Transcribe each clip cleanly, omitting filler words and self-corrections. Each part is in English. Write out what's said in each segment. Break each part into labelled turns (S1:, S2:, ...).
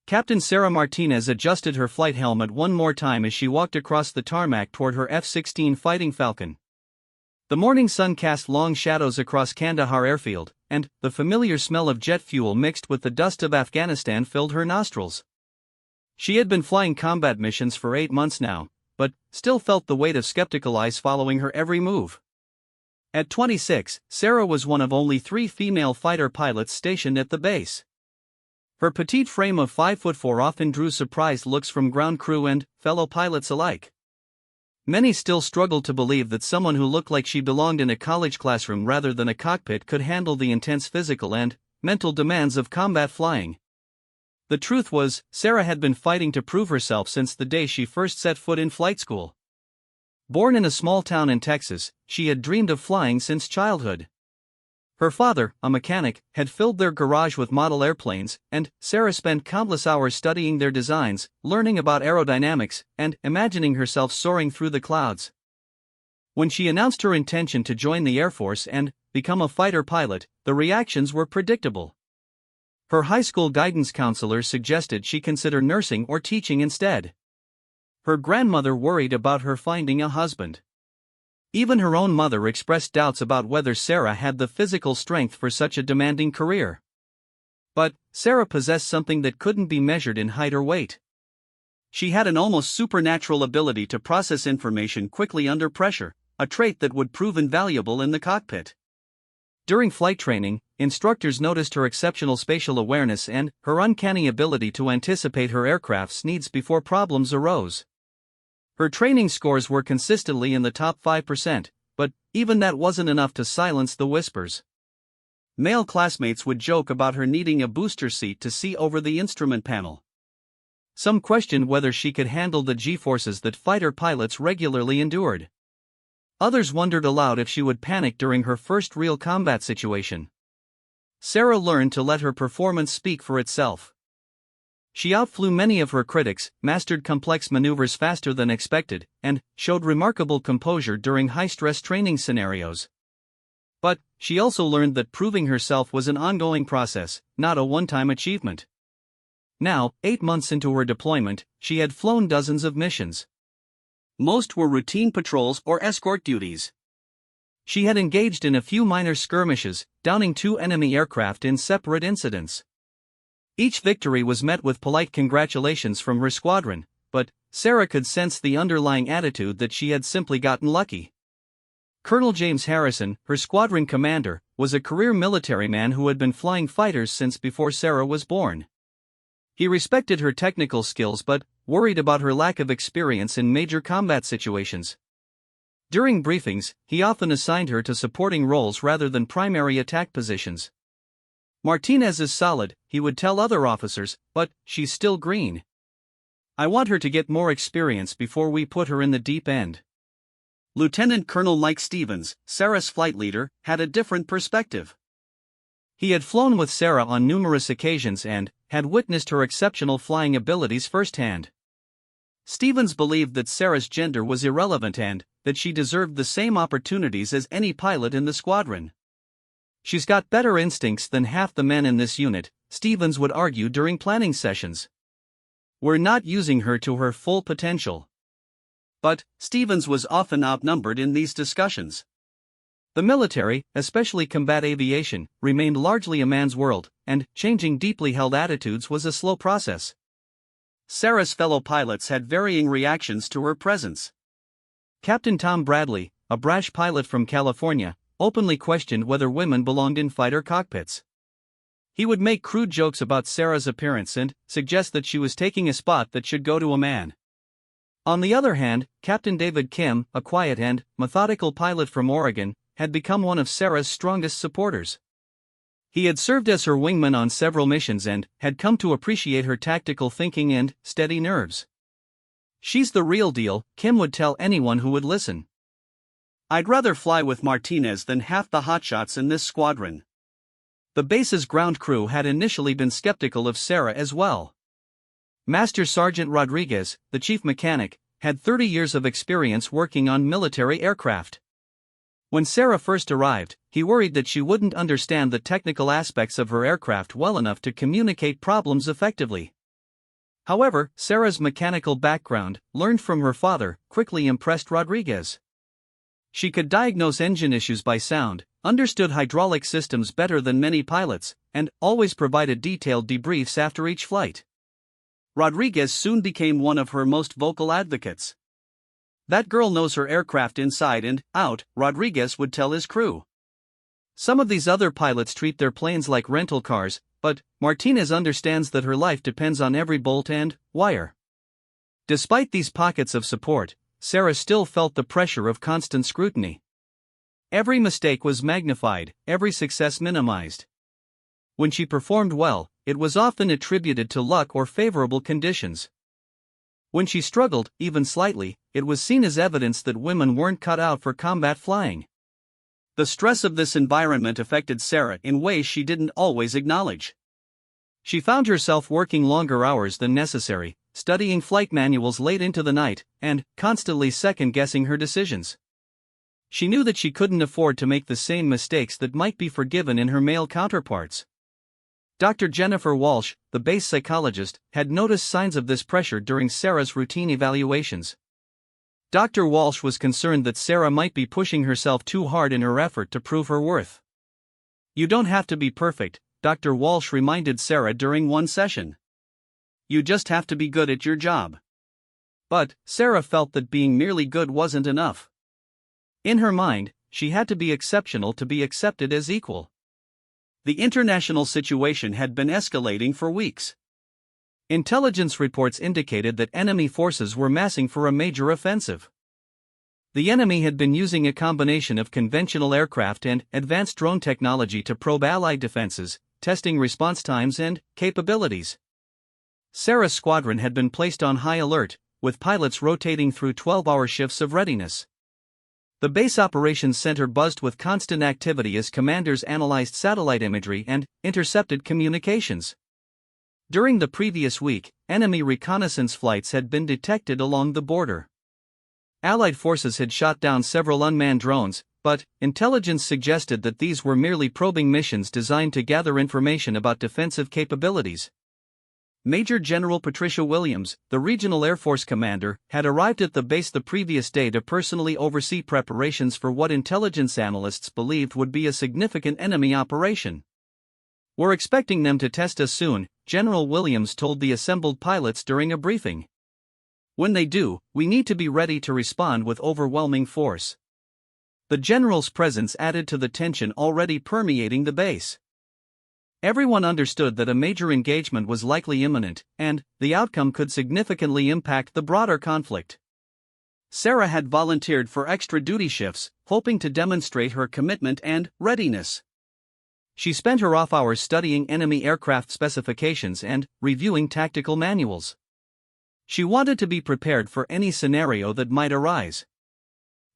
S1: Captain Sarah Martinez adjusted her flight helmet one more time as she walked across the tarmac toward her F-16 Fighting Falcon. The morning sun cast long shadows across Kandahar airfield, and the familiar smell of jet fuel mixed with the dust of Afghanistan filled her nostrils. She had been flying combat missions for 8 months now, but still felt the weight of skeptical eyes following her every move. At 26, Sarah was one of only 3 female fighter pilots stationed at the base. Her petite frame of 5'4" often drew surprised looks from ground crew and fellow pilots alike. Many still struggled to believe that someone who looked like she belonged in a college classroom rather than a cockpit could handle the intense physical and mental demands of combat flying. The truth was, Sarah had been fighting to prove herself since the day she first set foot in flight school. Born in a small town in Texas, she had dreamed of flying since childhood. Her father, a mechanic, had filled their garage with model airplanes, and Sarah spent countless hours studying their designs, learning about aerodynamics, and imagining herself soaring through the clouds. When she announced her intention to join the Air Force and become a fighter pilot, the reactions were predictable. Her high school guidance counselor suggested she consider nursing or teaching instead. Her grandmother worried about her finding a husband. Even her own mother expressed doubts about whether Sarah had the physical strength for such a demanding career. But Sarah possessed something that couldn't be measured in height or weight. She had an almost supernatural ability to process information quickly under pressure, a trait that would prove invaluable in the cockpit. During flight training, instructors noticed her exceptional spatial awareness and her uncanny ability to anticipate her aircraft's needs before problems arose. Her training scores were consistently in the top 5%, but even that wasn't enough to silence the whispers. Male classmates would joke about her needing a booster seat to see over the instrument panel. Some questioned whether she could handle the G-forces that fighter pilots regularly endured. Others wondered aloud if she would panic during her first real combat situation. Sarah learned to let her performance speak for itself. She outflew many of her critics, mastered complex maneuvers faster than expected, and showed remarkable composure during high-stress training scenarios. But she also learned that proving herself was an ongoing process, not a one-time achievement. Now, 8 months into her deployment, she had flown dozens of missions. Most were routine patrols or escort duties. She had engaged in a few minor skirmishes, downing 2 enemy aircraft in separate incidents. Each victory was met with polite congratulations from her squadron, but Sarah could sense the underlying attitude that she had simply gotten lucky. Colonel James Harrison, her squadron commander, was a career military man who had been flying fighters since before Sarah was born. He respected her technical skills but worried about her lack of experience in major combat situations. During briefings, he often assigned her to supporting roles rather than primary attack positions. "Martinez is solid," he would tell other officers, "but she's still green. I want her to get more experience before we put her in the deep end." Lieutenant Colonel Mike Stevens, Sarah's flight leader, had a different perspective. He had flown with Sarah on numerous occasions and had witnessed her exceptional flying abilities firsthand. Stevens believed that Sarah's gender was irrelevant and that she deserved the same opportunities as any pilot in the squadron. "She's got better instincts than half the men in this unit," Stevens would argue during planning sessions. "We're not using her to her full potential." But Stevens was often outnumbered in these discussions. The military, especially combat aviation, remained largely a man's world, and changing deeply held attitudes was a slow process. Sarah's fellow pilots had varying reactions to her presence. Captain Tom Bradley, a brash pilot from California, openly questioned whether women belonged in fighter cockpits. He would make crude jokes about Sarah's appearance and suggest that she was taking a spot that should go to a man. On the other hand, Captain David Kim, a quiet and methodical pilot from Oregon, had become one of Sarah's strongest supporters. He had served as her wingman on several missions and had come to appreciate her tactical thinking and steady nerves. "She's the real deal," Kim would tell anyone who would listen. "I'd rather fly with Martinez than half the hotshots in this squadron." The base's ground crew had initially been skeptical of Sarah as well. Master Sergeant Rodriguez, the chief mechanic, had 30 years of experience working on military aircraft. When Sarah first arrived, he worried that she wouldn't understand the technical aspects of her aircraft well enough to communicate problems effectively. However, Sarah's mechanical background, learned from her father, quickly impressed Rodriguez. She could diagnose engine issues by sound, understood hydraulic systems better than many pilots, and always provided detailed debriefs after each flight. Rodriguez soon became one of her most vocal advocates. "That girl knows her aircraft inside and out," Rodriguez would tell his crew. "Some of these other pilots treat their planes like rental cars, but Martinez understands that her life depends on every bolt and wire." Despite these pockets of support, Sarah still felt the pressure of constant scrutiny. Every mistake was magnified, every success minimized. When she performed well, it was often attributed to luck or favorable conditions. When she struggled, even slightly, it was seen as evidence that women weren't cut out for combat flying. The stress of this environment affected Sarah in ways she didn't always acknowledge. She found herself working longer hours than necessary, studying flight manuals late into the night, and constantly second-guessing her decisions. She knew that she couldn't afford to make the same mistakes that might be forgiven in her male counterparts. Dr. Jennifer Walsh, the base psychologist, had noticed signs of this pressure during Sarah's routine evaluations. Dr. Walsh was concerned that Sarah might be pushing herself too hard in her effort to prove her worth. "You don't have to be perfect," Dr. Walsh reminded Sarah during one session. "You just have to be good at your job." But Sarah felt that being merely good wasn't enough. In her mind, she had to be exceptional to be accepted as equal. The international situation had been escalating for weeks. Intelligence reports indicated that enemy forces were massing for a major offensive. The enemy had been using a combination of conventional aircraft and advanced drone technology to probe Allied defenses, testing response times and capabilities. Sarah's squadron had been placed on high alert, with pilots rotating through 12-hour shifts of readiness. The base operations center buzzed with constant activity as commanders analyzed satellite imagery and intercepted communications. During the previous week, enemy reconnaissance flights had been detected along the border. Allied forces had shot down several unmanned drones, but intelligence suggested that these were merely probing missions designed to gather information about defensive capabilities. Major General Patricia Williams, the regional Air Force commander, had arrived at the base the previous day to personally oversee preparations for what intelligence analysts believed would be a significant enemy operation. "We're expecting them to test us soon," General Williams told the assembled pilots during a briefing. "When they do, we need to be ready to respond with overwhelming force." The general's presence added to the tension already permeating the base. Everyone understood that a major engagement was likely imminent, and the outcome could significantly impact the broader conflict. Sarah had volunteered for extra duty shifts, hoping to demonstrate her commitment and readiness. She spent her off hours studying enemy aircraft specifications and reviewing tactical manuals. She wanted to be prepared for any scenario that might arise.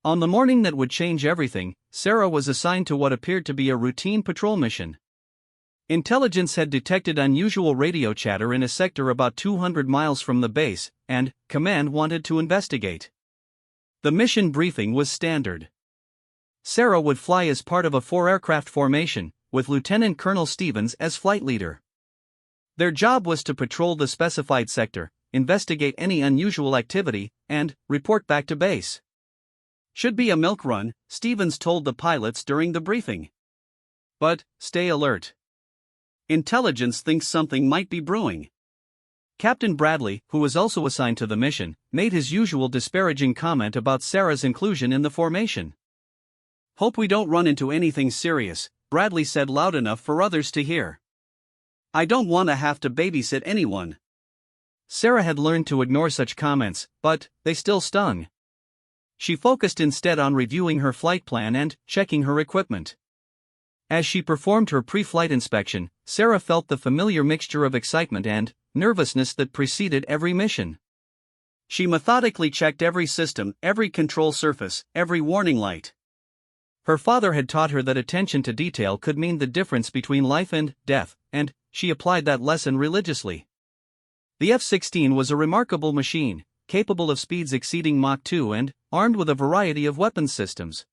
S1: On the morning that would change everything, Sarah was assigned to what appeared to be a routine patrol mission. Intelligence had detected unusual radio chatter in a sector about 200 miles from the base, and command wanted to investigate. The mission briefing was standard. Sarah would fly as part of a 4-aircraft formation, with Lieutenant Colonel Stevens as flight leader. Their job was to patrol the specified sector, investigate any unusual activity, and report back to base. "Should be a milk run," Stevens told the pilots during the briefing. "But stay alert. Intelligence thinks something might be brewing." Captain Bradley, who was also assigned to the mission, made his usual disparaging comment about Sarah's inclusion in the formation. "Hope we don't run into anything serious," Bradley said loud enough for others to hear. "I don't want to have to babysit anyone." Sarah had learned to ignore such comments, but they still stung. She focused instead on reviewing her flight plan and checking her equipment. As she performed her pre-flight inspection, Sarah felt the familiar mixture of excitement and nervousness that preceded every mission. She methodically checked every system, every control surface, every warning light. Her father had taught her that attention to detail could mean the difference between life and death, and she applied that lesson religiously. The F-16 was a remarkable machine, capable of speeds exceeding Mach 2 and armed with a variety of weapons systems.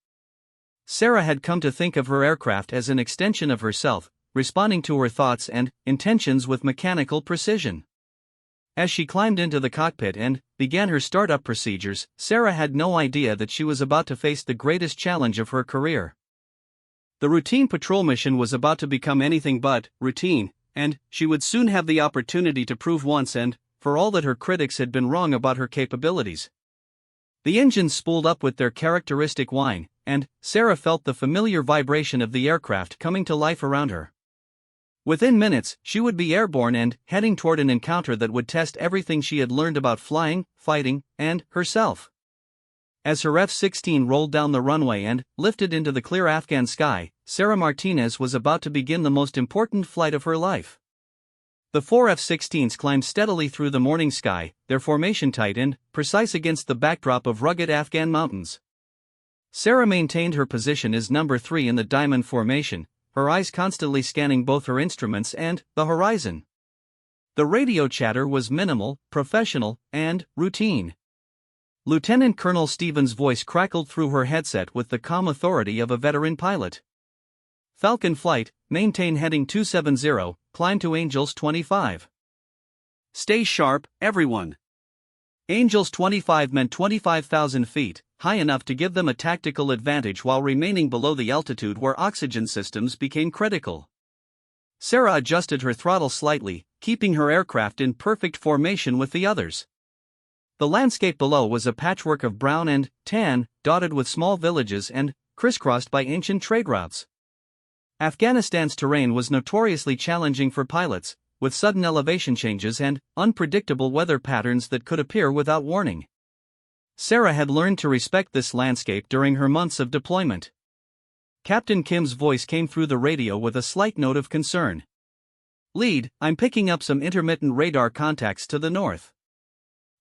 S1: Sarah had come to think of her aircraft as an extension of herself, responding to her thoughts and intentions with mechanical precision. As she climbed into the cockpit and began her startup procedures, Sarah had no idea that she was about to face the greatest challenge of her career. The routine patrol mission was about to become anything but routine, and she would soon have the opportunity to prove once and for all that her critics had been wrong about her capabilities. The engines spooled up with their characteristic whine, and Sarah felt the familiar vibration of the aircraft coming to life around her. Within minutes, she would be airborne and heading toward an encounter that would test everything she had learned about flying, fighting, and herself. As her F-16 rolled down the runway and lifted into the clear Afghan sky, Sarah Martinez was about to begin the most important flight of her life. The four F-16s climbed steadily through the morning sky, their formation tight and precise against the backdrop of rugged Afghan mountains. Sarah maintained her position as number 3 in the diamond formation, her eyes constantly scanning both her instruments and the horizon. The radio chatter was minimal, professional, and routine. Lieutenant Colonel Stevens' voice crackled through her headset with the calm authority of a veteran pilot. Falcon flight, maintain heading 270, climb to Angels 25. Stay sharp, everyone. Angels 25 meant 25,000 feet, high enough to give them a tactical advantage while remaining below the altitude where oxygen systems became critical. Sarah adjusted her throttle slightly, keeping her aircraft in perfect formation with the others. The landscape below was a patchwork of brown and tan, dotted with small villages and crisscrossed by ancient trade routes. Afghanistan's terrain was notoriously challenging for pilots, with sudden elevation changes and unpredictable weather patterns that could appear without warning. Sarah had learned to respect this landscape during her months of deployment. Captain Kim's voice came through the radio with a slight note of concern. "Lead, I'm picking up some intermittent radar contacts to the north.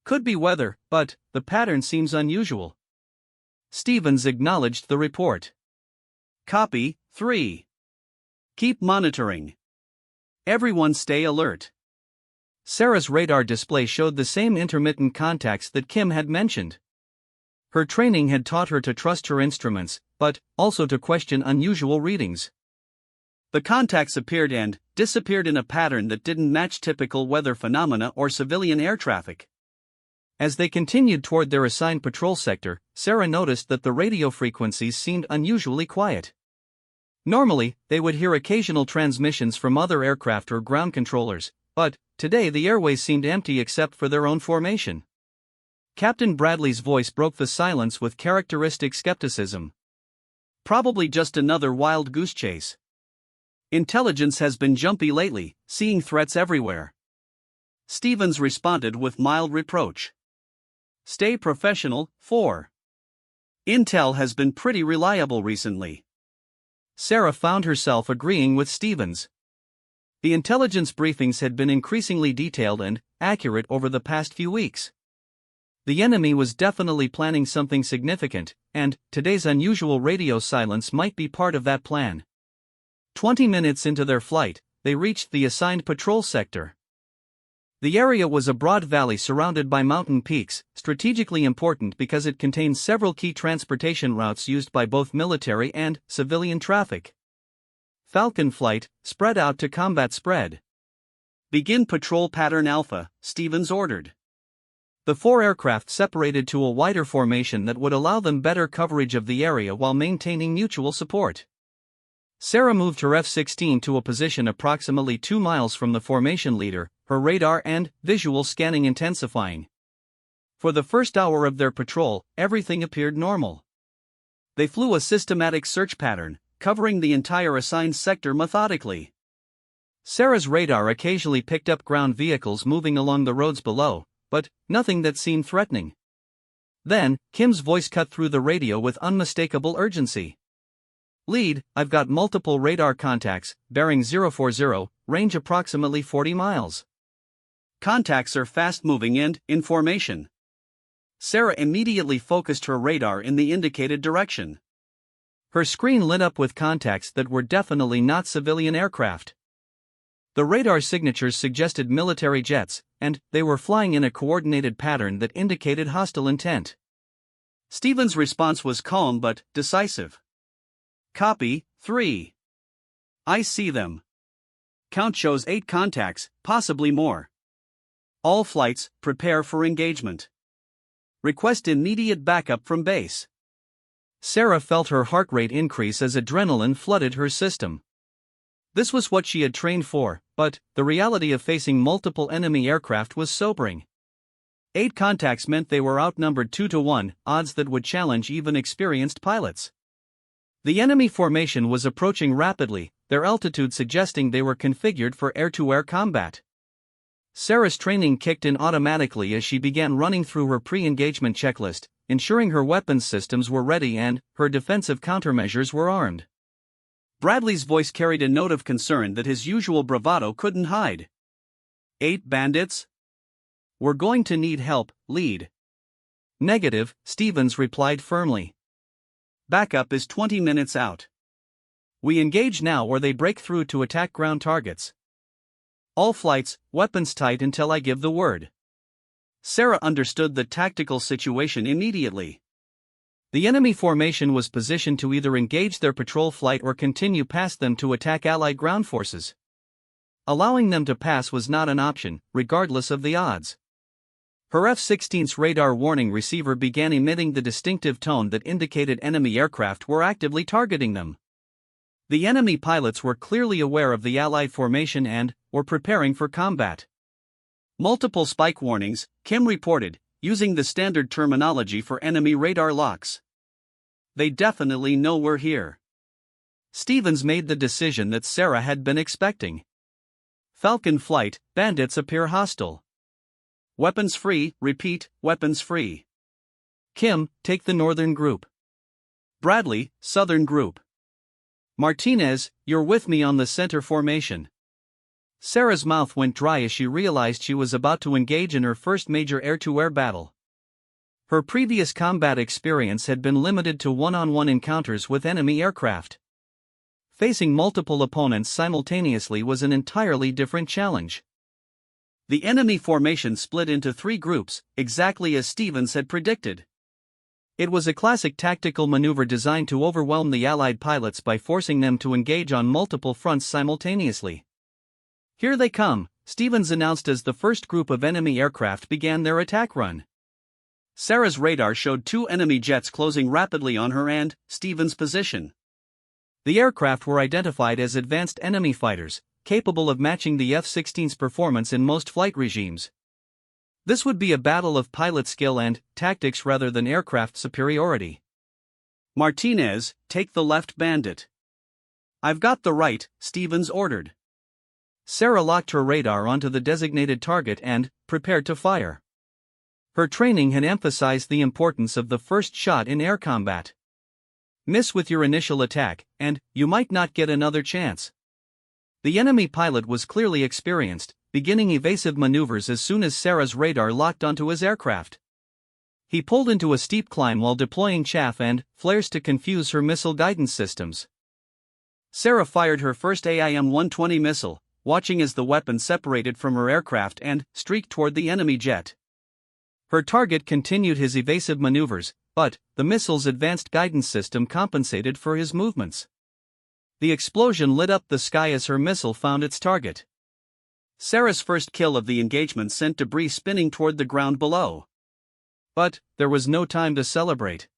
S1: Could be weather, but the pattern seems unusual." Stevens acknowledged the report. "Copy, 3. Keep monitoring. Everyone stay alert." Sarah's radar display showed the same intermittent contacts that Kim had mentioned. Her training had taught her to trust her instruments, but also to question unusual readings. The contacts appeared and disappeared in a pattern that didn't match typical weather phenomena or civilian air traffic. As they continued toward their assigned patrol sector, Sarah noticed that the radio frequencies seemed unusually quiet. Normally, they would hear occasional transmissions from other aircraft or ground controllers, but today the airways seemed empty except for their own formation. Captain Bradley's voice broke the silence with characteristic skepticism. "Probably just another wild goose chase. Intelligence has been jumpy lately, seeing threats everywhere." Stevens responded with mild reproach. "Stay professional, 4. Intel has been pretty reliable recently." Sarah found herself agreeing with Stevens. The intelligence briefings had been increasingly detailed and accurate over the past few weeks. The enemy was definitely planning something significant, and today's unusual radio silence might be part of that plan. 20 minutes into their flight, they reached the assigned patrol sector. The area was a broad valley surrounded by mountain peaks, strategically important because it contained several key transportation routes used by both military and civilian traffic. Falcon flight, spread out to combat spread. "Begin patrol pattern Alpha," Stevens ordered. The four aircraft separated to a wider formation that would allow them better coverage of the area while maintaining mutual support. Sarah moved her F-16 to a position approximately 2 miles from the formation leader, her radar and visual scanning intensifying. For the first hour of their patrol, everything appeared normal. They flew a systematic search pattern, covering the entire assigned sector methodically. Sarah's radar occasionally picked up ground vehicles moving along the roads below, but nothing that seemed threatening. Then, Kim's voice cut through the radio with unmistakable urgency. "Lead, I've got multiple radar contacts, bearing 040, range approximately 40 miles. Contacts are fast-moving and in formation." Sarah immediately focused her radar in the indicated direction. Her screen lit up with contacts that were definitely not civilian aircraft. The radar signatures suggested military jets, and they were flying in a coordinated pattern that indicated hostile intent. Stevens' response was calm but decisive. "Copy, 3. I see them. Count shows 8 contacts, possibly more.
S2: All flights, prepare for engagement. Request immediate backup from base.
S1: Sarah felt her heart rate increase as adrenaline flooded her system. This was what she had trained for, but the reality of facing multiple enemy aircraft was sobering. 8 contacts meant they were outnumbered 2-to-1, odds that would challenge even experienced pilots. The enemy formation was approaching rapidly, their altitude suggesting they were configured for air-to-air combat. Sarah's training kicked in automatically as she began running through her pre-engagement checklist, ensuring her weapons systems were ready and her defensive countermeasures were armed.
S2: Bradley's voice carried a note of concern that his usual bravado couldn't hide. 8 bandits?
S1: We're going to need help, lead. Negative, Stevens replied firmly.
S2: Backup is 20 minutes out.
S1: We engage now or they break through to attack ground targets. All flights, weapons tight until I give the word.
S2: Sarah understood the tactical situation immediately.
S1: The enemy formation was positioned to either engage their patrol flight or continue past them to attack Allied ground forces. Allowing them to pass was not an option, regardless of the odds. Her F-16's radar warning receiver began emitting the distinctive tone that indicated enemy aircraft were actively targeting them. The enemy pilots were clearly aware of the Allied formation and were preparing for combat.
S2: Multiple spike warnings, Kim reported, using the standard terminology for enemy radar locks. They definitely know we're here.
S1: Stevens made the decision that Sarah had been expecting. Falcon flight, bandits appear hostile.
S2: Weapons free, repeat, weapons free.
S1: Kim, take the northern group.
S2: Bradley, southern group.
S1: Martinez, you're with me on the center formation. Sarah's mouth went dry as she realized she was about to engage in her first major air-to-air battle. Her previous combat experience had been limited to one-on-one encounters with enemy aircraft. Facing multiple opponents simultaneously was an entirely different challenge.
S2: The enemy formation split into 3 groups, exactly as Stevens had predicted.
S1: It was a classic tactical maneuver designed to overwhelm the Allied pilots by forcing them to engage on multiple fronts simultaneously. Here they come, Stevens announced as the first group of enemy aircraft began their attack run.
S2: Sarah's radar showed 2 enemy jets closing rapidly on her and Stevens' position.
S1: The aircraft were identified as advanced enemy fighters, capable of matching the F-16's performance in most flight regimes. This would be a battle of pilot skill and tactics rather than aircraft superiority.
S2: Martinez, take the left bandit. I've got the right, Stevens ordered.
S1: Sarah locked her radar onto the designated target and prepared to fire. Her training had emphasized the importance of the first shot in air combat. Miss with your initial attack, and you might not get another chance. The enemy pilot was clearly experienced, beginning evasive maneuvers as soon as Sarah's radar locked onto his aircraft. He pulled into a steep climb while deploying chaff and flares to confuse her missile guidance systems. Sarah fired her first AIM-120 missile, watching as the weapon separated from her aircraft and streaked toward the enemy jet. Her target continued his evasive maneuvers, but the missile's advanced guidance system compensated for his movements. The explosion lit up the sky as her missile found its target. Sarah's first kill of the engagement sent debris spinning toward the ground below. But there was no time to celebrate.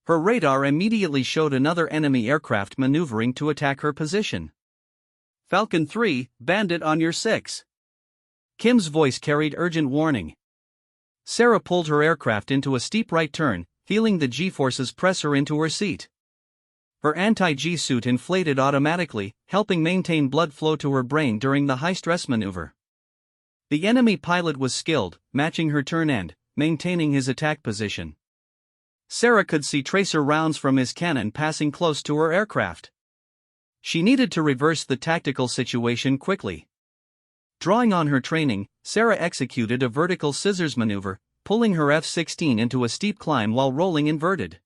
S1: Her radar immediately showed another enemy aircraft maneuvering to attack her position.
S2: Falcon 3, bandit on your 6.
S1: Kim's voice carried urgent warning. Sarah pulled her aircraft into a steep right turn, feeling the G-forces press her into her seat. Her anti-G suit inflated automatically, helping maintain blood flow to her brain during the high-stress maneuver. The enemy pilot was skilled, matching her turn and maintaining his attack position. Sarah could see tracer rounds from his cannon passing close to her aircraft. She needed to reverse the tactical situation quickly. Drawing on her training, Sarah executed a vertical scissors maneuver, pulling her F-16 into a steep climb while rolling inverted.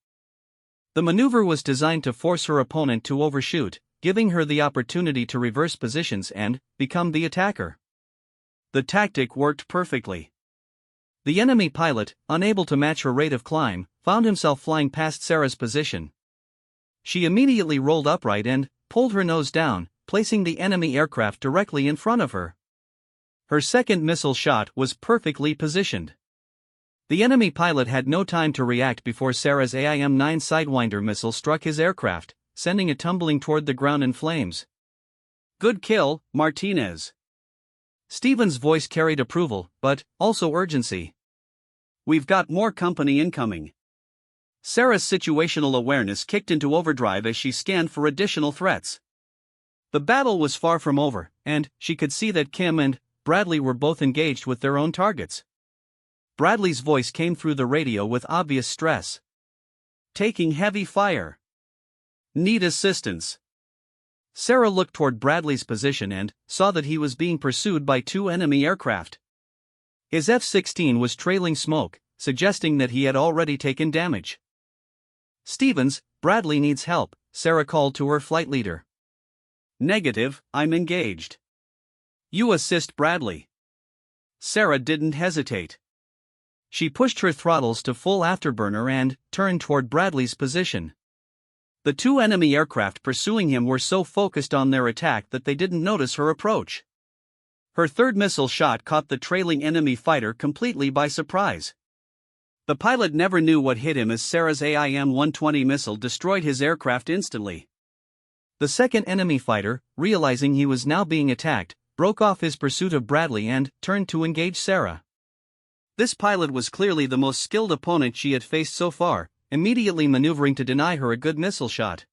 S1: The maneuver was designed to force her opponent to overshoot, giving her the opportunity to reverse positions and become the attacker. The tactic worked perfectly. The enemy pilot, unable to match her rate of climb, found himself flying past Sarah's position. She immediately rolled upright and pulled her nose down, placing the enemy aircraft directly in front of her. Her second missile shot was perfectly positioned. The enemy pilot had no time to react before Sarah's AIM-9 Sidewinder missile struck his aircraft, sending it tumbling toward the ground in flames.
S2: "Good kill, Martinez."
S1: Stephen's voice carried approval, but also urgency.
S2: "We've got more company incoming." Sarah's situational awareness kicked into overdrive as she scanned for additional threats.
S1: The battle was far from over, and she could see that Kim and Bradley were both engaged with their own targets. Bradley's voice came through the radio with obvious stress.
S2: "Taking heavy fire. Need assistance."
S1: Sarah looked toward Bradley's position and saw that he was being pursued by 2 enemy aircraft. His F-16 was trailing smoke, suggesting that he had already taken damage. "Stevens, Bradley needs help," Sarah called to her flight leader.
S2: "Negative, I'm engaged."
S1: "You assist Bradley."
S2: Sarah didn't hesitate.
S1: She pushed her throttles to full afterburner and turned toward Bradley's position.
S2: The 2 enemy aircraft pursuing him were so focused on their attack that they didn't notice her approach. Her third missile shot caught the trailing enemy fighter completely by surprise. The pilot never knew what hit him as Sarah's AIM-120 missile destroyed his aircraft instantly.
S1: The second enemy fighter, realizing he was now being attacked, broke off his pursuit of Bradley and turned to engage Sarah.
S2: This pilot was clearly the most skilled opponent she had faced so far, immediately maneuvering to deny her a good missile shot.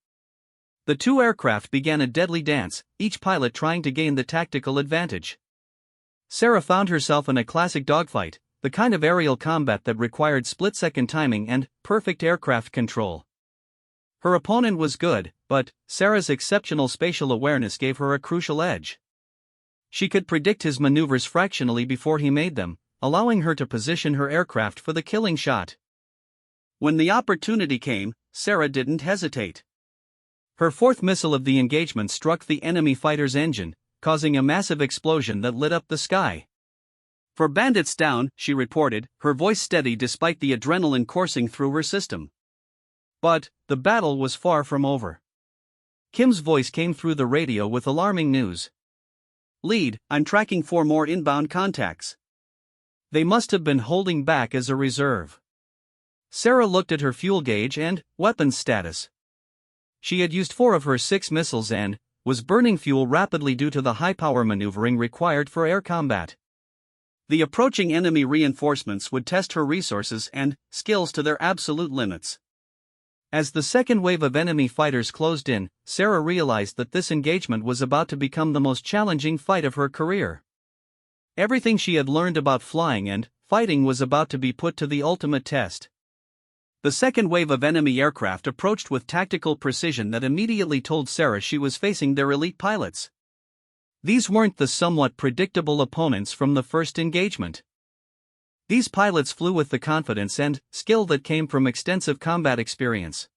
S1: The 2 aircraft began a deadly dance, each pilot trying to gain the tactical advantage. Sarah found herself in a classic dogfight, the kind of aerial combat that required split-second timing and perfect aircraft control. Her opponent was good, but Sarah's exceptional spatial awareness gave her a crucial edge. She could predict his maneuvers fractionally before he made them, allowing her to position her aircraft for the killing shot.
S2: When the opportunity came, Sarah didn't hesitate.
S1: Her fourth missile of the engagement struck the enemy fighter's engine, causing a massive explosion that lit up the sky.
S2: "For bandits down," she reported, her voice steady despite the adrenaline coursing through her system.
S1: But the battle was far from over. Kim's voice came through the radio with alarming news.
S2: "Lead, I'm tracking 4 more inbound contacts."
S1: They must have been holding back as a reserve. Sarah looked at her fuel gauge and weapons status. She had used 4 of her 6 missiles and was burning fuel rapidly due to the high-power maneuvering required for air combat.
S2: The approaching enemy reinforcements would test her resources and skills to their absolute limits.
S1: As the second wave of enemy fighters closed in, Sarah realized that this engagement was about to become the most challenging fight of her career. Everything she had learned about flying and fighting was about to be put to the ultimate test. The second wave of enemy aircraft approached with tactical precision that immediately told Sarah she was facing their elite pilots. These weren't the somewhat predictable opponents from the first engagement. These pilots flew with the confidence and skill that came from extensive combat experience.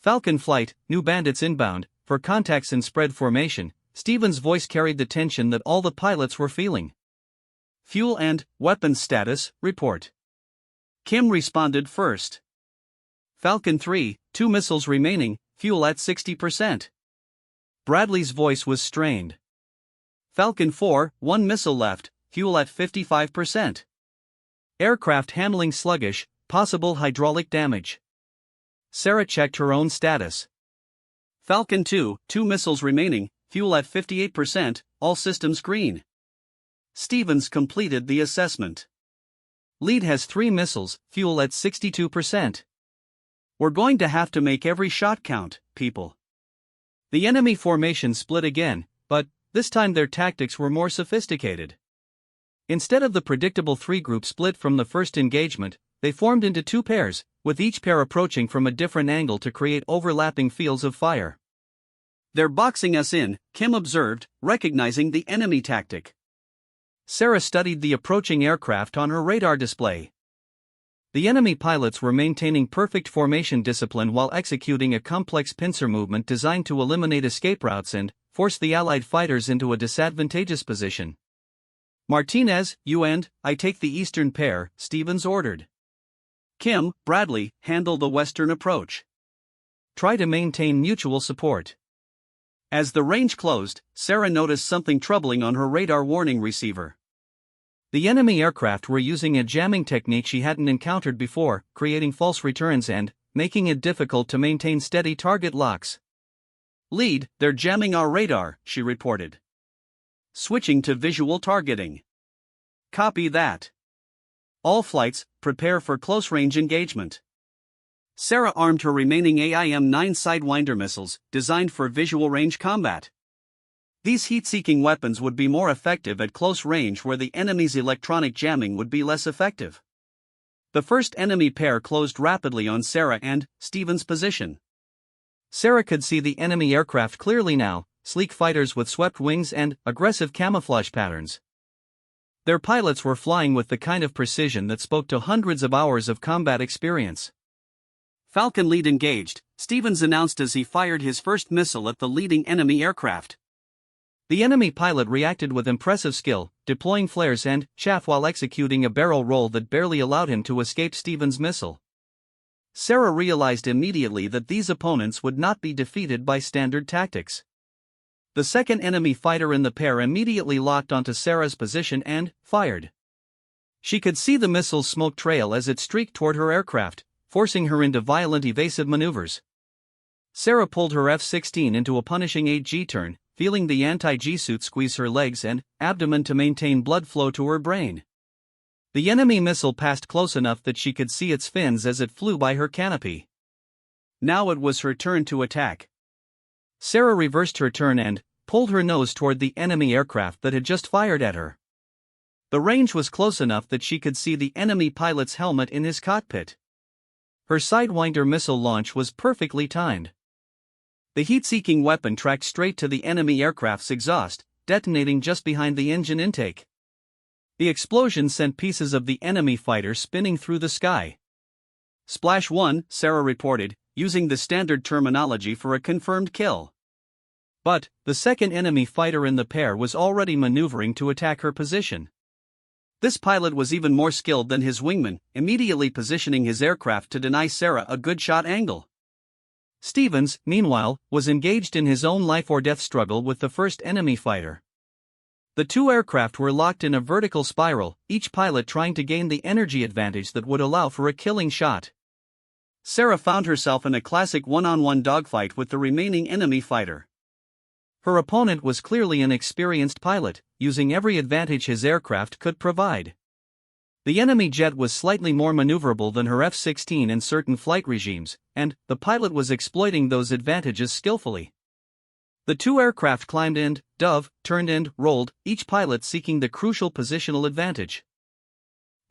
S1: Falcon flight, new bandits inbound, for contacts in spread formation. Stephen's voice carried the tension that all the pilots were feeling.
S2: "Fuel and weapons status, report." Kim responded first. "Falcon 3, 2 missiles remaining, fuel at 60%.
S1: Bradley's voice was strained.
S2: "Falcon 4, 1 missile left, fuel at 55%.
S1: Aircraft handling sluggish, possible hydraulic damage." Sarah checked her own status.
S2: "Falcon 2, 2 missiles remaining, fuel at 58%, all systems green." Stevens completed the assessment.
S1: "Lead has 3 missiles, fuel at 62%.
S2: We're going to have to make every shot count, people."
S1: The enemy formation split again, but this time their tactics were more sophisticated. Instead of the predictable 3-group split from the first engagement, they formed into 2 pairs, with each pair approaching from a different angle to create overlapping fields of fire.
S2: "They're boxing us in," Kim observed, recognizing the enemy tactic.
S1: Sarah studied the approaching aircraft on her radar display. The enemy pilots were maintaining perfect formation discipline while executing a complex pincer movement designed to eliminate escape routes and force the Allied fighters into a disadvantageous position.
S2: "Martinez, you and I take the eastern pair," Stevens ordered. "Kim, Bradley, handle the western approach.
S1: Try to maintain mutual support."
S2: As the range closed, Sarah noticed something troubling on her radar warning receiver.
S1: The enemy aircraft were using a jamming technique she hadn't encountered before, creating false returns and making it difficult to maintain steady target locks.
S2: "Lead, they're jamming our radar," she reported. "Switching to visual targeting." "Copy that. All flights, prepare for close-range engagement." Sarah armed her remaining AIM-9 Sidewinder missiles, designed for visual range combat. These heat-seeking weapons would be more effective at close range where the enemy's electronic jamming would be less effective. The first enemy pair closed rapidly on Sarah and Stevens' position.
S1: Sarah could see the enemy aircraft clearly now, sleek fighters with swept wings and aggressive camouflage patterns. Their pilots were flying with the kind of precision that spoke to hundreds of hours of combat experience.
S2: "Falcon lead engaged," Stevens announced as he fired his first missile at the leading enemy aircraft.
S1: The enemy pilot reacted with impressive skill, deploying flares and chaff while executing a barrel roll that barely allowed him to escape Stevens' missile. Sarah realized immediately that these opponents would not be defeated by standard tactics. The second enemy fighter in the pair immediately locked onto Sarah's position and fired. She could see the missile's smoke trail as it streaked toward her aircraft, forcing her into violent evasive maneuvers. Sarah pulled her F-16 into a punishing 8G turn, feeling the anti-G suit squeeze her legs and abdomen to maintain blood flow to her brain. The enemy missile passed close enough that she could see its fins as it flew by her canopy.
S2: Now it was her turn to attack.
S1: Sarah reversed her turn and pulled her nose toward the enemy aircraft that had just fired at her. The range was close enough that she could see the enemy pilot's helmet in his cockpit. Her Sidewinder missile launch was perfectly timed. The heat-seeking weapon tracked straight to the enemy aircraft's exhaust, detonating just behind the engine intake. The explosion sent pieces of the enemy fighter spinning through the sky.
S2: "Splash 1, Sarah reported, using the standard terminology for a confirmed kill.
S1: But the second enemy fighter in the pair was already maneuvering to attack her position.
S2: This pilot was even more skilled than his wingman, immediately positioning his aircraft to deny Sarah a good shot angle.
S1: Stevens, meanwhile, was engaged in his own life-or-death struggle with the first enemy fighter. The two aircraft were locked in a vertical spiral, each pilot trying to gain the energy advantage that would allow for a killing shot.
S2: Sarah found herself in a classic one-on-one dogfight with the remaining enemy fighter.
S1: Her opponent was clearly an experienced pilot, using every advantage his aircraft could provide. The enemy jet was slightly more maneuverable than her F-16 in certain flight regimes, and the pilot was exploiting those advantages skillfully. The two aircraft climbed and turned and rolled, each pilot seeking the crucial positional advantage.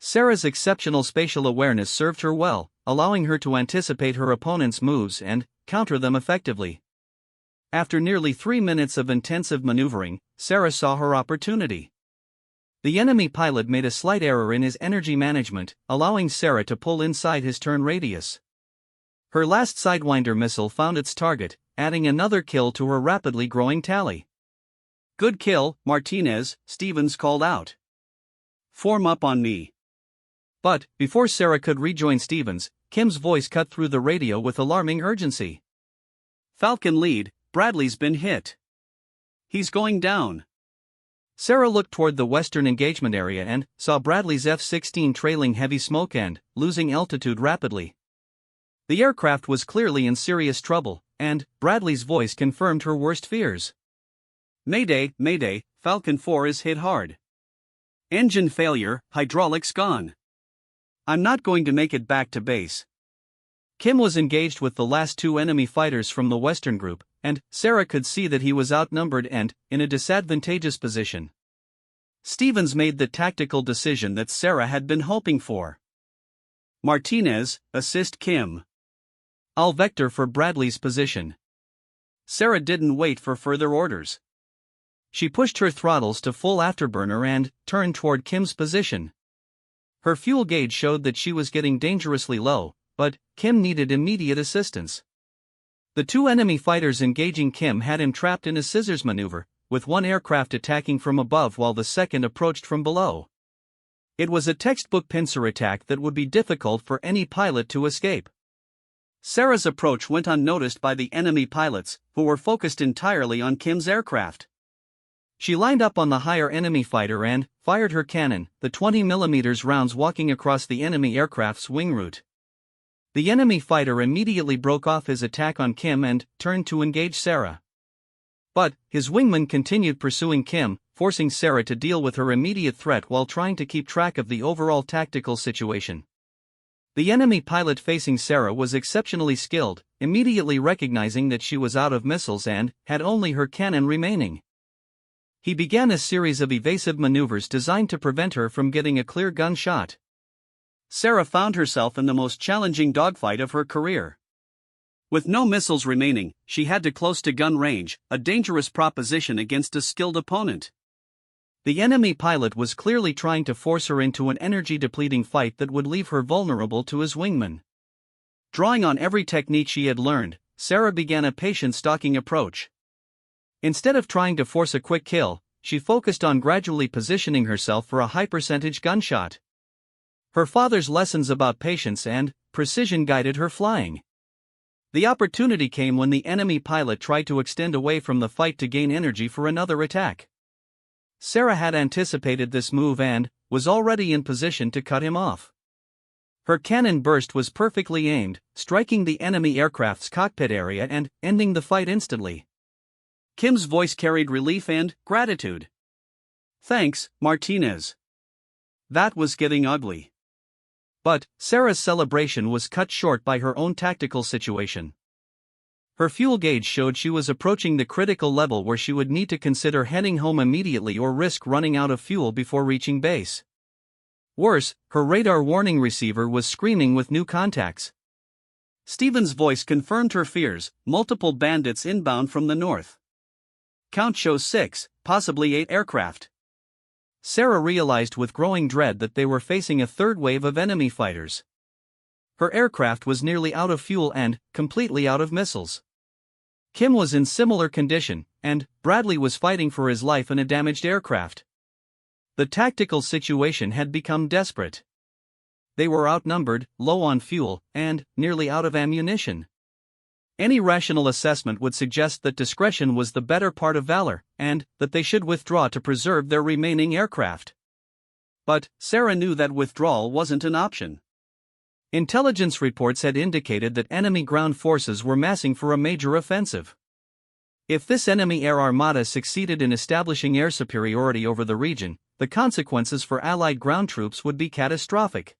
S1: Sarah's exceptional spatial awareness served her well, allowing her to anticipate her opponent's moves and counter them effectively. After nearly 3 minutes of intensive maneuvering, Sarah saw her opportunity. The enemy pilot made a slight error in his energy management, allowing Sarah to pull inside his turn radius. Her last Sidewinder missile found its target, adding another kill to her rapidly growing tally.
S2: "Good kill, Martinez," Stevens called out. "Form up on me."
S1: But before Sarah could rejoin Stevens, Kim's voice cut through the radio with alarming urgency.
S2: "Falcon lead, Bradley's been hit. He's going down."
S1: Sarah looked toward the western engagement area and saw Bradley's F-16 trailing heavy smoke and losing altitude rapidly. The aircraft was clearly in serious trouble, and Bradley's voice confirmed her worst fears.
S2: "Mayday, Mayday, Falcon 4 is hit hard. Engine failure, hydraulics gone. I'm not going to make it back to base."
S1: Kim was engaged with the last two enemy fighters from the Western group, and Sarah could see that he was outnumbered and in a disadvantageous position. Stevens made the tactical decision that Sarah had been hoping for.
S2: "Martinez, assist Kim.
S1: I'll vector for Bradley's position."
S2: Sarah didn't wait for further orders.
S1: She pushed her throttles to full afterburner and turned toward Kim's position. Her fuel gauge showed that she was getting dangerously low, but Kim needed immediate assistance. The two enemy fighters engaging Kim had him trapped in a scissors maneuver, with one aircraft attacking from above while the second approached from below. It was a textbook pincer attack that would be difficult for any pilot to escape.
S2: Sarah's approach went unnoticed by the enemy pilots, who were focused entirely on Kim's aircraft.
S1: She lined up on the higher enemy fighter and fired her cannon, the 20mm rounds walking across the enemy aircraft's wing route. The enemy fighter immediately broke off his attack on Kim and turned to engage Sarah. But his wingman continued pursuing Kim, forcing Sarah to deal with her immediate threat while trying to keep track of the overall tactical situation. The enemy pilot facing Sarah was exceptionally skilled, immediately recognizing that she was out of missiles and had only her cannon remaining. He began a series of evasive maneuvers designed to prevent her from getting a clear gunshot.
S2: Sarah found herself in the most challenging dogfight of her career. With no missiles remaining, she had to close to gun range, a dangerous proposition against a skilled opponent.
S1: The enemy pilot was clearly trying to force her into an energy-depleting fight that would leave her vulnerable to his wingman. Drawing on every technique she had learned, Sarah began a patient stalking approach. Instead of trying to force a quick kill, she focused on gradually positioning herself for a high-percentage gunshot. Her father's lessons about patience and precision guided her flying. The opportunity came when the enemy pilot tried to extend away from the fight to gain energy for another attack. Sarah had anticipated this move and was already in position to cut him off. Her cannon burst was perfectly aimed, striking the enemy aircraft's cockpit area and ending the fight instantly.
S2: Kim's voice carried relief and gratitude. "Thanks, Martinez. That was getting ugly."
S1: But Sarah's celebration was cut short by her own tactical situation. Her fuel gauge showed she was approaching the critical level where she would need to consider heading home immediately or risk running out of fuel before reaching base. Worse, her radar warning receiver was screaming with new contacts.
S2: Stephen's voice confirmed her fears: multiple bandits inbound from the north. Count shows 6, possibly 8 aircraft.
S1: Sarah realized with growing dread that they were facing a third wave of enemy fighters. Her aircraft was nearly out of fuel and completely out of missiles. Kim was in similar condition, and Bradley was fighting for his life in a damaged aircraft. The tactical situation had become desperate. They were outnumbered, low on fuel, and nearly out of ammunition. Any rational assessment would suggest that discretion was the better part of valor, and that they should withdraw to preserve their remaining aircraft. But Sarah knew that withdrawal wasn't an option. Intelligence reports had indicated that enemy ground forces were massing for a major offensive. If this enemy air armada succeeded in establishing air superiority over the region, the consequences for Allied ground troops would be catastrophic.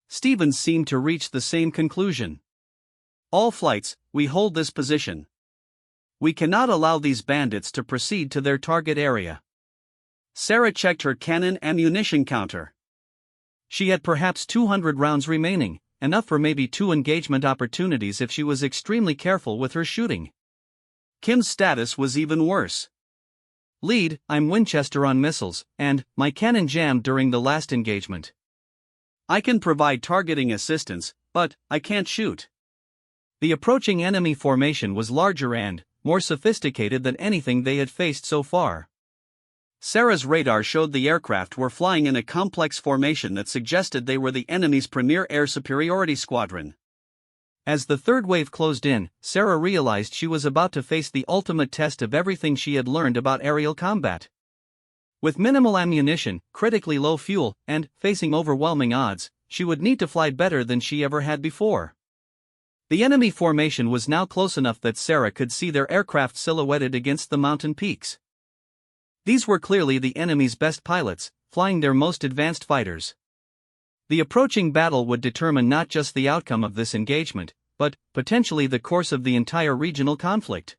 S1: Stevens seemed to reach the same conclusion. "All flights, we hold this position. We cannot allow these bandits to proceed to their target area." Sarah checked her cannon ammunition counter. She had perhaps 200 rounds remaining, enough for maybe 2 engagement opportunities if she was extremely careful with her shooting. Kim's status was even worse. "Lead, I'm Winchester on missiles, and my cannon jammed during the last engagement. I can provide targeting assistance, but I can't shoot." The approaching enemy formation was larger and more sophisticated than anything they had faced so far. Sarah's radar showed the aircraft were flying in a complex formation that suggested they were the enemy's premier air superiority squadron. As the third wave closed in, Sarah realized she was about to face the ultimate test of everything she had learned about aerial combat. With minimal ammunition, critically low fuel, and facing overwhelming odds, she would need to fly better than she ever had before. The enemy formation was now close enough that Sarah could see their aircraft silhouetted against the mountain peaks. These were clearly the enemy's best pilots, flying their most advanced fighters. The approaching battle would determine not just the outcome of this engagement, but potentially the course of the entire regional conflict.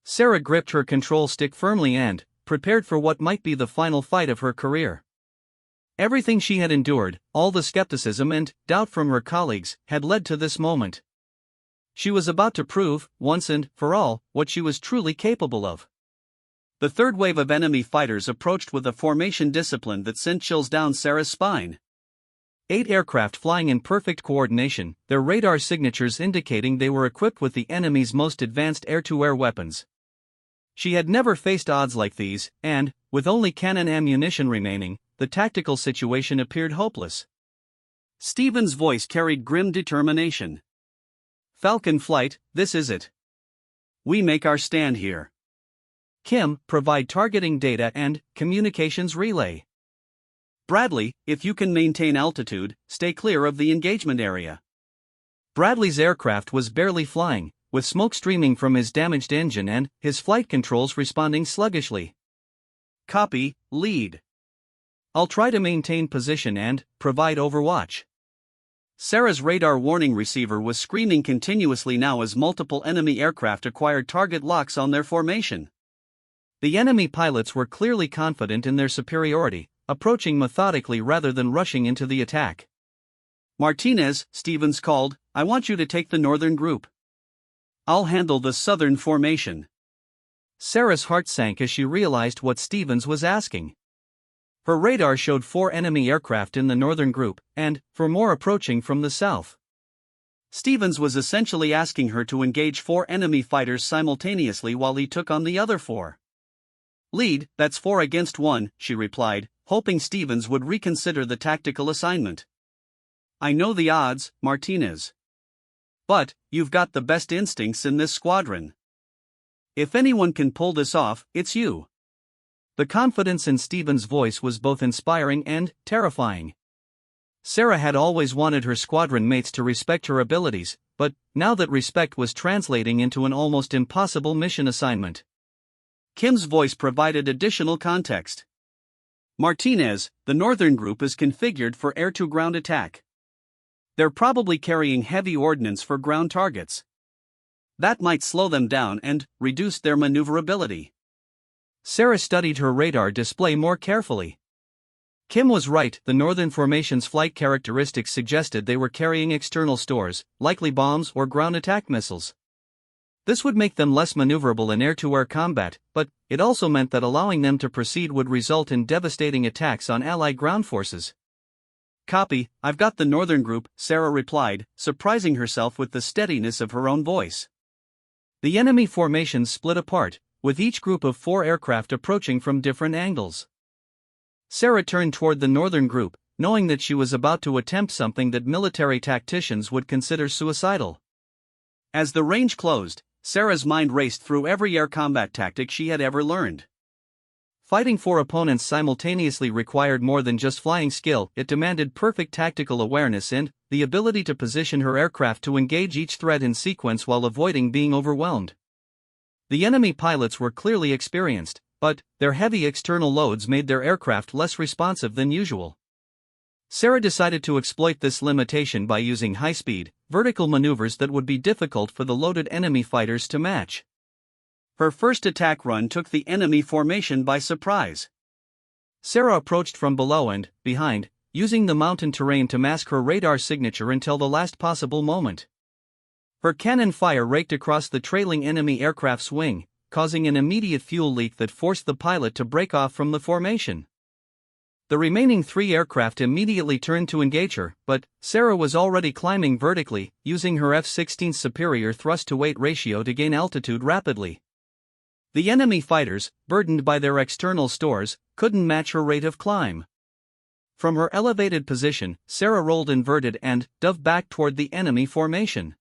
S1: Sarah gripped her control stick firmly and prepared for what might be the final fight of her career. Everything she had endured, all the skepticism and doubt from her colleagues, had led to this moment. She was about to prove, once and for all, what she was truly capable of. The third wave of enemy fighters approached with a formation discipline that sent chills down Sarah's spine. 8 aircraft flying in perfect coordination, their radar signatures indicating they were equipped with the enemy's most advanced air-to-air weapons. She had never faced odds like these, and, with only cannon ammunition remaining, the tactical situation appeared hopeless. Stephen's voice carried grim determination. "Falcon Flight, this is it. We make our stand here. Kim provide targeting data and communications relay.
S2: Bradley, if you can maintain altitude, stay clear of the engagement area.
S1: Bradley's aircraft was barely flying, with smoke streaming from his damaged engine and his flight controls responding sluggishly.
S2: Copy, lead.
S1: I'll try to maintain position and provide overwatch.
S2: Sarah's radar warning receiver was screaming continuously now as multiple enemy aircraft acquired target locks on their formation.
S1: The enemy pilots were clearly confident in their superiority, approaching methodically rather than rushing into the attack.
S2: Martinez, Stevens called, I want you to take the northern group. I'll handle the southern formation.
S1: Sarah's heart sank as she realized what Stevens was asking. Her radar showed 4 enemy aircraft in the northern group, and 4 more approaching from the south.
S2: Stevens was essentially asking her to engage 4 enemy fighters simultaneously while he took on the other 4. Lead, that's 4 against 1, she replied, hoping Stevens would reconsider the tactical assignment. I know the odds, Martinez. But, you've got the best instincts in this squadron. If anyone can pull this off, it's you.
S1: The confidence in Stevens' voice was both inspiring and terrifying. Sarah had always wanted her squadron mates to respect her abilities, but now that respect was translating into an almost impossible mission assignment.
S2: Kim's voice provided additional context. Martinez, the northern group is configured for air-to-ground attack. They're probably carrying heavy ordnance for ground targets. That might slow them down and reduce their maneuverability.
S1: Sarah studied her radar display more carefully. Kim was right, the northern formation's flight characteristics suggested they were carrying external stores, likely bombs or ground attack missiles. This would make them less maneuverable in air-to-air combat, but it also meant that allowing them to proceed would result in devastating attacks on Allied ground forces.
S2: Copy, I've got the northern group, Sarah replied, surprising herself with the steadiness of her own voice.
S1: The enemy formations split apart, with each group of 4 aircraft approaching from different angles. Sarah turned toward the northern group, knowing that she was about to attempt something that military tacticians would consider suicidal.
S2: As the range closed, Sarah's mind raced through every air combat tactic she had ever learned.
S1: Fighting 4 opponents simultaneously required more than just flying skill, it demanded perfect tactical awareness and the ability to position her aircraft to engage each threat in sequence while avoiding being overwhelmed. The enemy pilots were clearly experienced, but their heavy external loads made their aircraft less responsive than usual. Sarah decided to exploit this limitation by using high-speed, vertical maneuvers that would be difficult for the loaded enemy fighters to match.
S2: Her first attack run took the enemy formation by surprise.
S1: Sarah approached from below and behind, using the mountain terrain to mask her radar signature until the last possible moment. Her cannon fire raked across the trailing enemy aircraft's wing, causing an immediate fuel leak that forced the pilot to break off from the formation. The remaining 3 aircraft immediately turned to engage her, but Sarah was already climbing vertically, using her F-16's superior thrust-to-weight ratio to gain altitude rapidly. The enemy fighters, burdened by their external stores, couldn't match her rate of climb. From her elevated position, Sarah rolled inverted and dove back toward the enemy formation.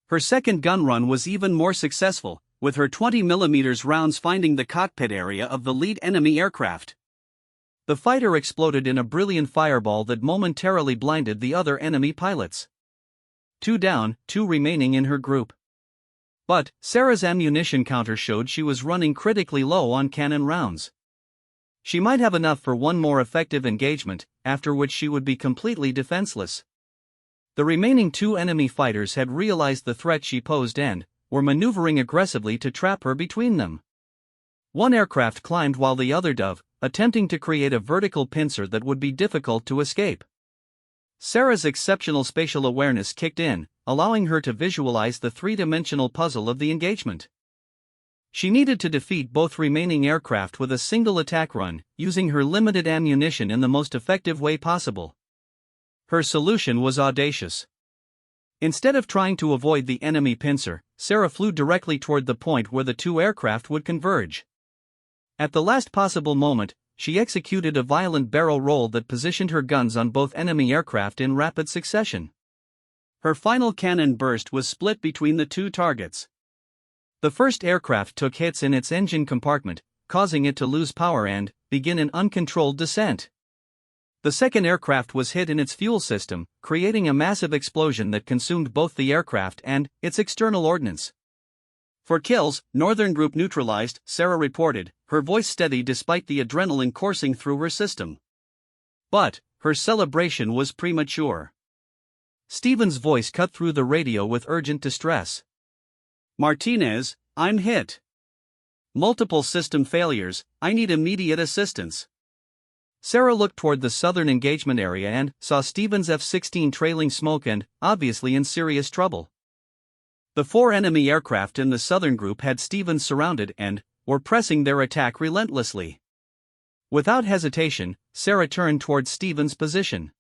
S1: Her second gun run was even more successful, with her 20mm rounds finding the cockpit area of the lead enemy aircraft. The fighter exploded in a brilliant fireball that momentarily blinded the other enemy pilots. 2 down, 2 remaining in her group. But Sarah's ammunition counter showed she was running critically low on cannon rounds. She might have enough for one more effective engagement, after which she would be completely defenseless. The remaining 2 enemy fighters had realized the threat she posed and were maneuvering aggressively to trap her between them. One aircraft climbed while the other dove, attempting to create a vertical pincer that would be difficult to escape. Sarah's exceptional spatial awareness kicked in, allowing her to visualize the 3-dimensional puzzle of the engagement. She needed to defeat both remaining aircraft with a single attack run, using her limited ammunition in the most effective way possible. Her solution was audacious. Instead of trying to avoid the enemy pincer, Sarah flew directly toward the point where the 2 aircraft would converge. At the last possible moment, she executed a violent barrel roll that positioned her guns on both enemy aircraft in rapid succession. Her final cannon burst was split between the 2 targets. The first aircraft took hits in its engine compartment, causing it to lose power and begin an uncontrolled descent. The second aircraft was hit in its fuel system, creating a massive explosion that consumed both the aircraft and its external ordnance. For kills, Northern Group neutralized, Sarah reported, her voice steady despite the adrenaline coursing through her system. But her celebration was premature. Stevens' voice cut through the radio with urgent distress. "Martinez, I'm hit. Multiple system failures, I need immediate assistance." Sarah looked toward the southern engagement area and saw Stevens' F-16 trailing smoke and, obviously in serious trouble. The 4 enemy aircraft in the southern group had Stevens surrounded and were pressing their attack relentlessly. Without hesitation, Sarah turned toward Stevens' position.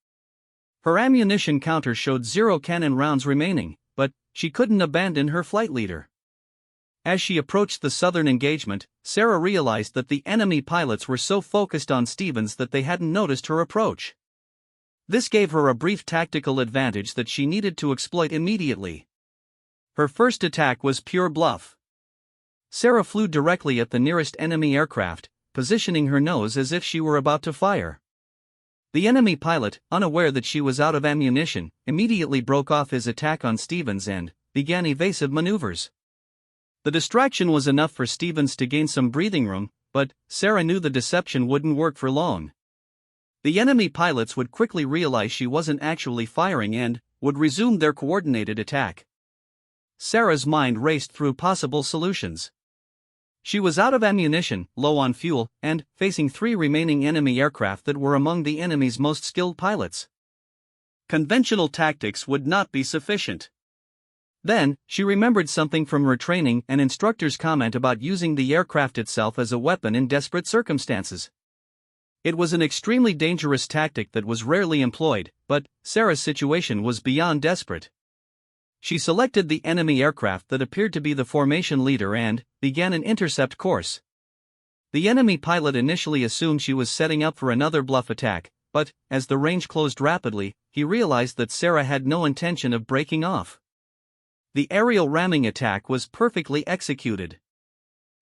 S1: Her ammunition counter showed 0 cannon rounds remaining, but she couldn't abandon her flight leader. As she approached the southern engagement, Sarah realized that the enemy pilots were so focused on Stevens that they hadn't noticed her approach. This gave her a brief tactical advantage that she needed to exploit immediately. Her first attack was pure bluff. Sarah flew directly at the nearest enemy aircraft, positioning her nose as if she were about to fire. The enemy pilot, unaware that she was out of ammunition, immediately broke off his attack on Stevens and began evasive maneuvers. The distraction was enough for Stevens to gain some breathing room, but Sarah knew the deception wouldn't work for long. The enemy pilots would quickly realize she wasn't actually firing and would resume their coordinated attack. Sarah's mind raced through possible solutions. She was out of ammunition, low on fuel, and facing 3 remaining enemy aircraft that were among the enemy's most skilled pilots. Conventional tactics would not be sufficient. Then, she remembered something from her training, an instructor's comment about using the aircraft itself as a weapon in desperate circumstances. It was an extremely dangerous tactic that was rarely employed, but Sarah's situation was beyond desperate. She selected the enemy aircraft that appeared to be the formation leader and began an intercept course. The enemy pilot initially assumed she was setting up for another bluff attack, but as the range closed rapidly, he realized that Sarah had no intention of breaking off. The aerial ramming attack was perfectly executed.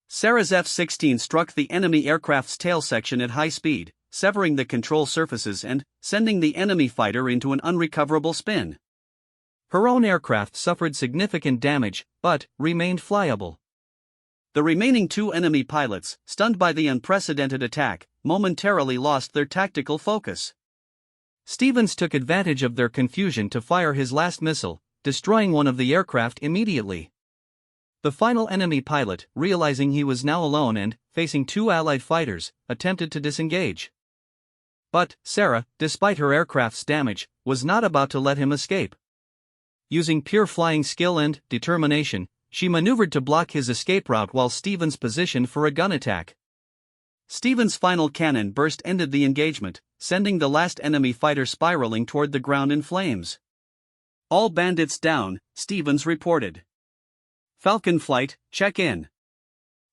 S1: Sarah's F-16 struck the enemy aircraft's tail section at high speed, severing the control surfaces and sending the enemy fighter into an unrecoverable spin. Her own aircraft suffered significant damage, but remained flyable. The remaining 2 enemy pilots, stunned by the unprecedented attack, momentarily lost their tactical focus. Stevens took advantage of their confusion to fire his last missile, destroying one of the aircraft immediately. The final enemy pilot, realizing he was now alone and facing 2 Allied fighters, attempted to disengage. But Sarah, despite her aircraft's damage, was not about to let him escape. Using pure flying skill and determination, she maneuvered to block his escape route while Stevens positioned for a gun attack. Stevens' final cannon burst ended the engagement, sending the last enemy fighter spiraling toward the ground in flames. "All bandits down," Stevens reported. "Falcon flight, check in."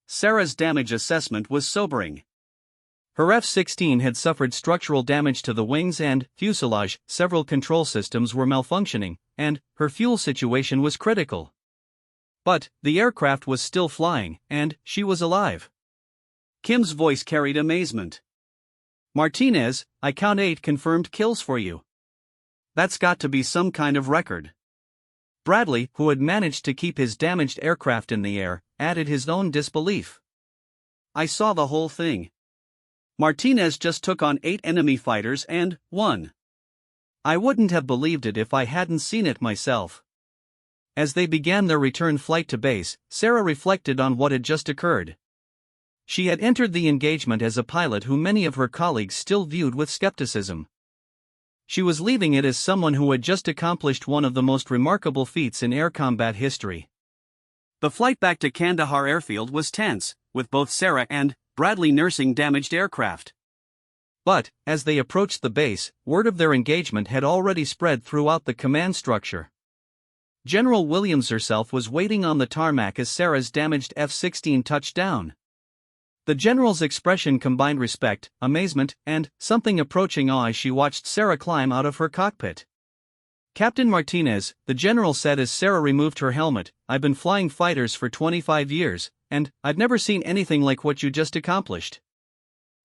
S1: Sarah's damage assessment was sobering. Her F-16 had suffered structural damage to the wings and fuselage, several control systems were malfunctioning, and her fuel situation was critical. But the aircraft was still flying, and she was alive. Kim's voice carried amazement. "Martinez, I count 8 confirmed kills for you. That's got to be some kind of record." Bradley, who had managed to keep his damaged aircraft in the air, added his own disbelief. "I saw the whole thing. Martinez just took on 8 enemy fighters and won. I wouldn't have believed it if I hadn't seen it myself." As they began their return flight to base, Sarah reflected on what had just occurred. She had entered the engagement as a pilot who many of her colleagues still viewed with skepticism. She was leaving it as someone who had just accomplished one of the most remarkable feats in air combat history. The flight back to Kandahar airfield was tense, with both Sarah and Bradley nursing damaged aircraft. But, as they approached the base, word of their engagement had already spread throughout the command structure. General Williams herself was waiting on the tarmac as Sarah's damaged F-16 touched down. The general's expression combined respect, amazement, and something approaching awe as she watched Sarah climb out of her cockpit. Captain Martinez, the general said as Sarah removed her helmet, "I've been flying fighters for 25 years, and I've never seen anything like what you just accomplished."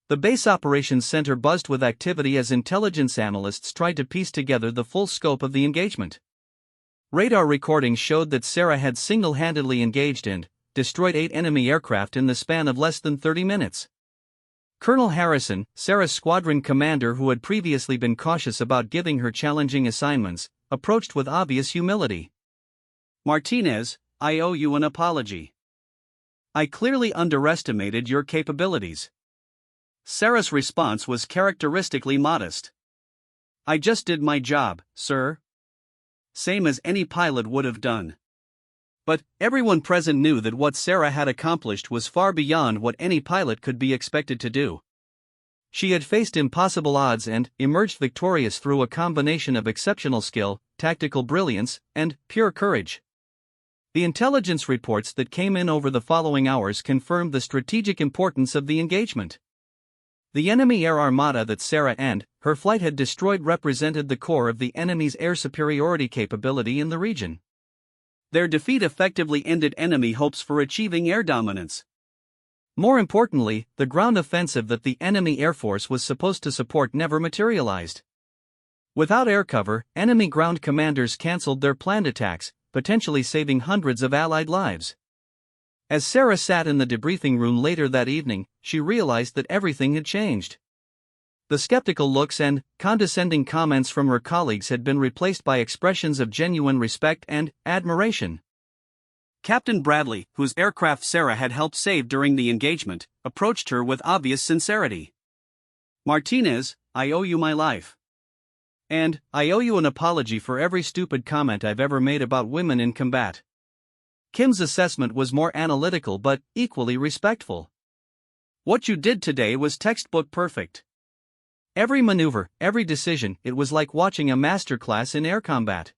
S1: The base operations center buzzed with activity as intelligence analysts tried to piece together the full scope of the engagement. Radar recordings showed that Sarah had single-handedly engaged and destroyed 8 enemy aircraft in the span of less than 30 minutes. Colonel Harrison, Sarah's squadron commander who had previously been cautious about giving her challenging assignments, approached with obvious humility.
S2: "Martinez, I owe you an apology. I clearly underestimated your capabilities." Sarah's response was characteristically modest. "I just did my job, sir. Same as any pilot would have done." But everyone present knew that what Sarah had accomplished was far beyond what any pilot could be expected to do. She had faced impossible odds and emerged victorious through a combination of exceptional skill, tactical brilliance, and pure courage. The intelligence reports that came in over the following hours confirmed the strategic importance of the engagement. The enemy air armada that Sarah and her flight had destroyed represented the core of the enemy's air superiority capability in the region. Their defeat effectively ended enemy hopes for achieving air dominance. More importantly, the ground offensive that the enemy air force was supposed to support never materialized. Without air cover, enemy ground commanders canceled their planned attacks, potentially saving hundreds of Allied lives. As Sarah sat in the debriefing room later that evening, she realized that everything had changed. The skeptical looks and condescending comments from her colleagues had been replaced by expressions of genuine respect and admiration. Captain Bradley, whose aircraft Sarah had helped save during the engagement, approached her with obvious sincerity. "Martinez, I owe you my life. And I owe you an apology for every stupid comment I've ever made about women in combat." Kim's assessment was more analytical but equally respectful. "What you did today was textbook perfect. Every maneuver, every decision, it was like watching a masterclass in air combat."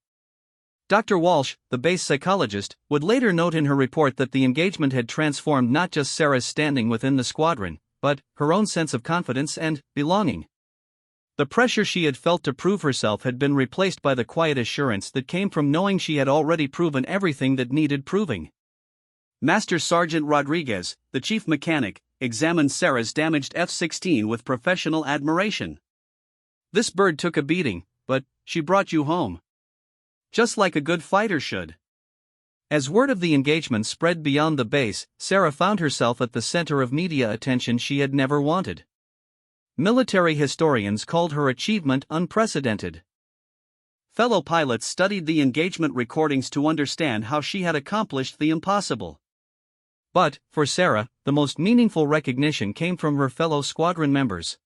S2: Dr. Walsh, the base psychologist, would later note in her report that the engagement had transformed not just Sarah's standing within the squadron, but her own sense of confidence and belonging. The pressure she had felt to prove herself had been replaced by the quiet assurance that came from knowing she had already proven everything that needed proving. Master Sergeant Rodriguez, the chief mechanic, examined Sarah's damaged F-16 with professional admiration. "This bird took a beating, but she brought you home. Just like a good fighter should." As word of the engagement spread beyond the base, Sarah found herself at the center of media attention she had never wanted. Military historians called her achievement unprecedented. Fellow pilots studied the engagement recordings to understand how she had accomplished the impossible. But, for Sarah, the most meaningful recognition came from her fellow squadron members.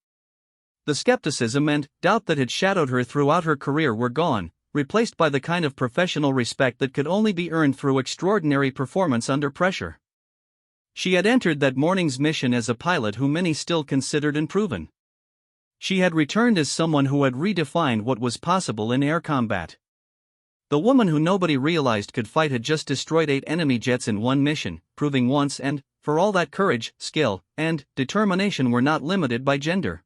S2: The skepticism and doubt that had shadowed her throughout her career were gone, replaced by the kind of professional respect that could only be earned through extraordinary performance under pressure. She had entered that morning's mission as a pilot who many still considered unproven. She had returned as someone who had redefined what was possible in air combat. The woman who nobody realized could fight had just destroyed 8 enemy jets in one mission, proving once and for all that courage, skill, and determination were not limited by gender.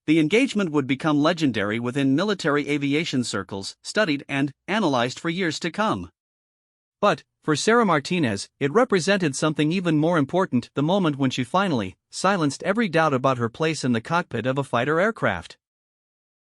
S2: The engagement would become legendary within military aviation circles, studied and analyzed for years to come. But, for Sarah Martinez, it represented something even more important: the moment when she finally silenced every doubt about her place in the cockpit of a fighter aircraft.